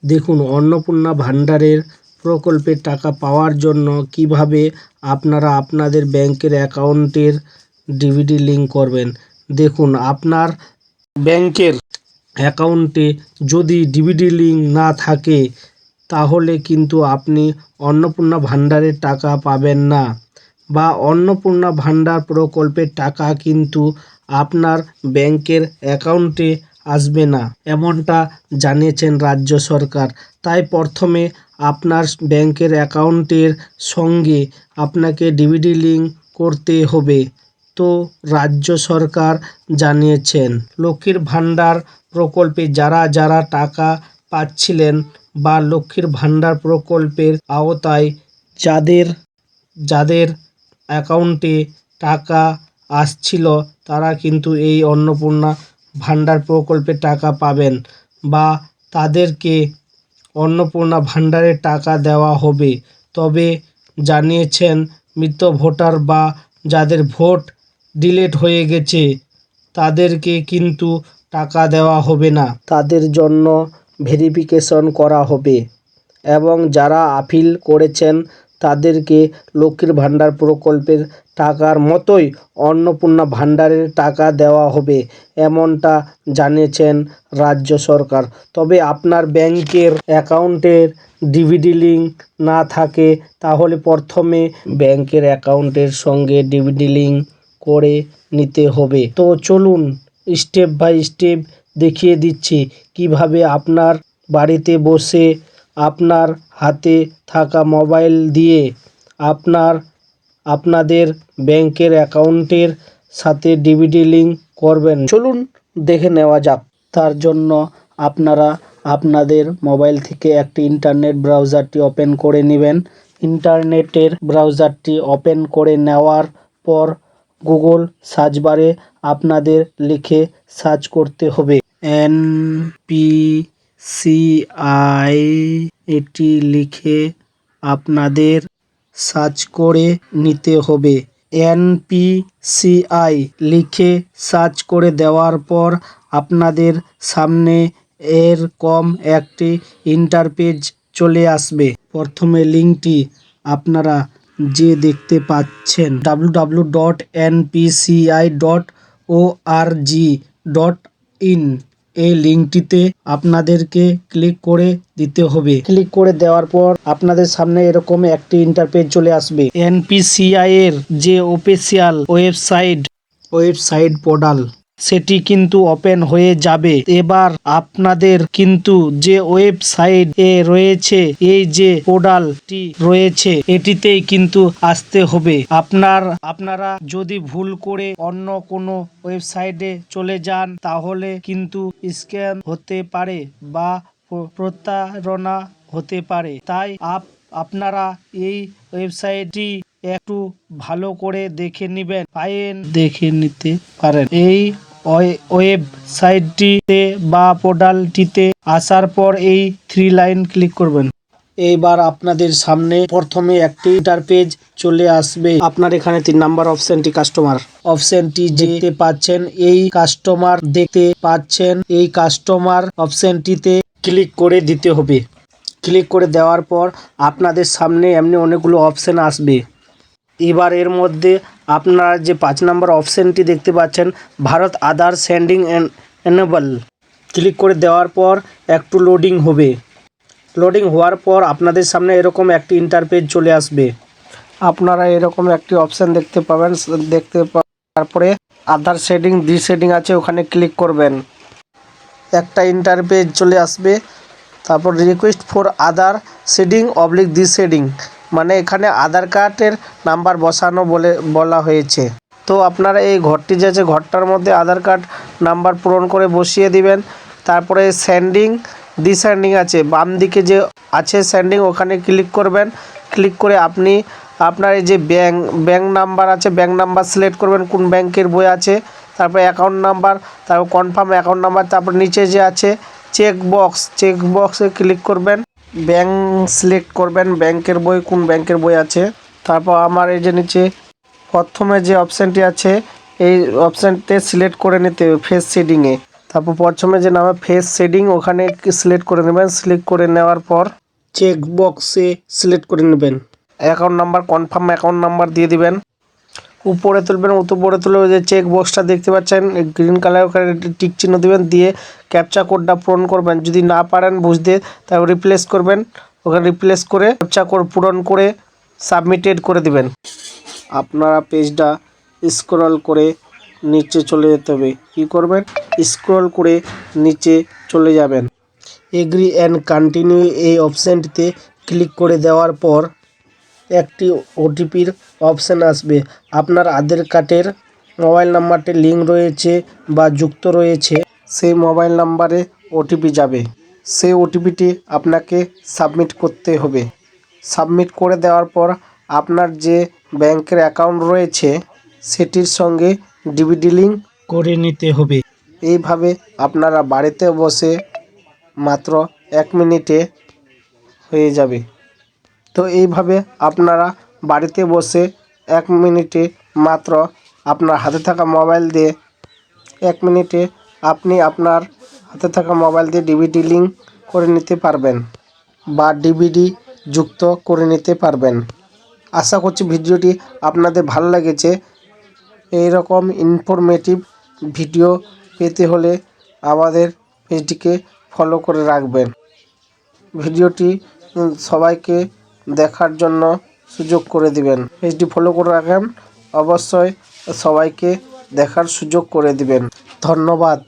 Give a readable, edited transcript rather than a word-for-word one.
দেখুন, অন্নপূর্ণা ভান্ডারের প্রকল্পের টাকা পাওয়ার জন্য কিভাবে আপনারা আপনাদের ব্যাংকের অ্যাকাউন্টের ডিভিডি লিঙ্ক করবেন। দেখুন, আপনার ব্যাংকের অ্যাকাউন্টে যদি ডিভিডি লিঙ্ক না থাকে তাহলে কিন্তু আপনি অন্নপূর্ণা ভান্ডারের টাকা পাবেন না, বা অন্নপূর্ণা ভান্ডার প্রকল্পের টাকা কিন্তু আপনার ব্যাংকের অ্যাকাউন্টে আসবে না, এমনটা জানিয়েছেন রাজ্য সরকার। তাই প্রথমে আপনার ব্যাংকের অ্যাকাউন্টের সঙ্গে আপনাকে ডিভিডি লিঙ্ক করতে হবে। তো রাজ্য সরকার জানিয়েছেন, লক্ষ্মীর ভান্ডার প্রকল্পে যারা যারা টাকা পাচ্ছিলেন বা লক্ষ্মীর ভান্ডার প্রকল্পের আওতায় যাদের যাদের অ্যাকাউন্টে টাকা আসছিল তারা কিন্তু এই অন্নপূর্ণা ভান্ডার প্রকল্পের টাকা পাবেন, বা তাদেরকে অন্নপূর্ণা ভান্ডারের টাকা দেওয়া হবে। তবে জানিয়েছেন, মৃত ভোটার বা যাদের ভোট ডিলিট হয়ে গেছে তাদেরকে কিন্তু টাকা দেওয়া হবে না, তাদের জন্য ভেরিফিকেশন করা হবে। এবং যারা আপিল করেছেন তাদেরকে লক্ষ্মীর ভান্ডার প্রকল্পের টাকার মতোই অন্নপূর্ণা ভান্ডারের টাকা দেওয়া হবে, এমনটা জানিয়েছেন রাজ্য সরকার। তবে আপনার ব্যাংকের অ্যাকাউন্টের ডিভিডি লিঙ্ক না থাকে তাহলে প্রথমে ব্যাংকের অ্যাকাউন্টের সঙ্গে ডিভিডি লিঙ্ক করে নিতে হবে। তো চলুন স্টেপ বাই স্টেপ দেখিয়ে দিচ্ছি কিভাবে আপনার বাড়িতে বসে আপনার হাতে থাকা মোবাইল দিয়ে আপনাদের ব্যাংকের অ্যাকাউন্টের সাথে ডিভিডি লিঙ্ক করবেন। চলুন দেখে নেওয়া যাক। তার জন্য আপনারা আপনাদের মোবাইল থেকে একটি ইন্টারনেট ব্রাউজারটি ওপেন করে নেবেন। ইন্টারনেটের ব্রাউজারটি ওপেন করে নেওয়ার পর গুগল সার্চ বারে আপনাদের লিখে সার্চ করতে হবে NPCI। এটি লিখে আপনাদের সার্চ করে নিতে হবে। NPCI লিখে সার্চ করে দেওয়ার পর আপনাদের সামনে এরকম একটি ইন্টারপেজ চলে আসবে। প্রথমে লিঙ্কটি আপনারা যে দেখতে পাচ্ছেন www.npci.org.in, এই লিঙ্কটিতে আপনাদেরকে ক্লিক করে দিতে হবে। ক্লিক করে দেওয়ার পর আপনাদের সামনে এরকম একটি ইন্টারপেজ চলে আসবে। NPCI এর যে অফিসিয়াল ওয়েবসাইট পোর্টাল সেটি কিন্তু ওপেন হয়ে যাবে। এবার আপনাদের কিন্তু যে ওয়েবসাইট এ রয়েছে, এই যে পোর্টালটি রয়েছে এটিতেই কিন্তু আসতে হবে। আপনারা যদি ভুল করে অন্য কোনো ওয়েবসাইটে চলে যান তাহলে কিন্তু স্ক্যাম হতে পারে বা প্রতারণা হতে পারে। তাই আপনারা এই ওয়েবসাইটটি একটু ভালো করে দেখে নিতে পারেন। এই ওয়েবসাইটটিতে বা পোর্টালটিতে আসার পর এই 3 লাইন ক্লিক করবেন। এইবার আপনাদের সামনে প্রথমে একটি ইন্টারপেজ চলে আসবে। আপনার এখানে 3 নাম্বার অপশনটি কাস্টমার অপশনটি দেখতে পাচ্ছেন। এই কাস্টমার অপশনটিতে ক্লিক করে দিতে হবে। ক্লিক করে দেওয়ার পর আপনাদের সামনে এমনি অনেকগুলো অপশন আসবে। এবার এর মধ্যে আপনারা যে 5 নাম্বার অপশনটি দেখতে পাচ্ছেন, ভারত আধার সেন্ডিং এনেবল, ক্লিক করে দেওয়ার পর একটু লোডিং হবে। লোডিং হওয়ার পর আপনাদের সামনে এরকম একটি ইন্টারপেজ চলে আসবে। আপনারা এরকম একটি অপশন দেখতে পাবেন। তারপরে আধার সেটিং সেটিং আছে, ওখানে ক্লিক করবেন। একটা ইন্টারপেজ চলে আসবে। তারপর request for Aadhaar setting setting, মানে এখানে আধার কার্ডের নাম্বার বসানো বলা হয়েছে। তো আপনারা এই ঘরটি যে আছে ঘরটার মধ্যে আধার কার্ড নাম্বার পূরণ করে বসিয়ে দিবেন। তারপরে সেন্ডিং আছে বাম দিকে যে আছে সেন্ডিং, ওখানে ক্লিক করবেন। ক্লিক করে আপনার এই যে ব্যাংক নাম্বার আছে, ব্যাংক নাম্বার সিলেক্ট করবেন কোন ব্যাংকের বই আছে। তারপরে অ্যাকাউন্ট নাম্বার, তারপর কনফার্ম অ্যাকাউন্ট নাম্বার। তারপর নিচে যে আছে চেকবক্সে ক্লিক করবেন। ব্যাংক সিলেক্ট করবেন, ব্যাংকের বই কোন ব্যাংকের বই আছে। তারপর আমার এই যে নিচে প্রথমে যে অপশানটি আছে এই অপশানটি সিলেক্ট করে নিতে হবে ফেস শেডিংয়ে। তারপর প্রথমে যে নামে ফেস শেডিং ওখানে সিলেক্ট করে নেবেন। সিলেক্ট করে নেওয়ার পর চেক বক্সে সিলেক্ট করে নেবেন। Account number confirm account number দিয়ে দিবেন। উপরে তুলবেন, উপরে তুলে ওই যে চেক বক্সটা দেখতে পাচ্ছেন গ্রিন কালার, ওখানে টিক চিহ্ন দিবেন, দিয়ে ক্যাপচা কোডটা পূরণ করবেন। যদি না পারেন বুঝতে তারপর রিপ্লেস করবেন, ওখানে রিপ্লেস করে ক্যাপচা কোড পূরণ করে সাবমিটেড করে দিবেন। আপনারা পেজটা স্ক্রল করে নিচে চলে যেতে হবে। কী করবেন, স্ক্রল করে নিচে চলে যাবেন। এগ্রি অ্যান্ড কন্টিনিউ এই অপশানটিতে ক্লিক করে দেওয়ার পর একটি ওটিপির অপশান আসবে। আপনার আধার কার্ডের মোবাইল নাম্বারটি লিঙ্ক রয়েছে বা যুক্ত রয়েছে, সেই মোবাইল নাম্বারে ওটিপি যাবে। সেই ওটিপিটি আপনাকে সাবমিট করতে হবে। সাবমিট করে দেওয়ার পর আপনার যে ব্যাংকের অ্যাকাউন্ট রয়েছে সেটির সঙ্গে ডিবিটি লিঙ্ক করে নিতে হবে। এইভাবে আপনারা বাড়িতে বসে মাত্র 1 মিনিটে হয়ে যাবে। তো এইভাবে আপনারা বাড়িতে বসে 1 মিনিটে মাত্র আপনার হাতে থাকা মোবাইল দিয়ে 1 মিনিটে আপনি আপনার হাতে থাকা মোবাইল দিয়ে ডিবিটি লিঙ্ক করে নিতে পারবেন বা ডিবিটি যুক্ত করে নিতে পারবেন। আশা করছি ভিডিওটি আপনাদের ভালো লেগেছে। এই রকম ইনফরমেটিভ ভিডিও পেতে হলে আমাদের পেজটিকে ফলো করে রাখবেন। ভিডিওটি সবাইকে দেখার জন্য সুযোগ করে দিবেন। পেজটি ফলো করে রাখেন, অবশ্যই সবাইকে দেখার সুযোগ করে দিবেন। ধন্যবাদ।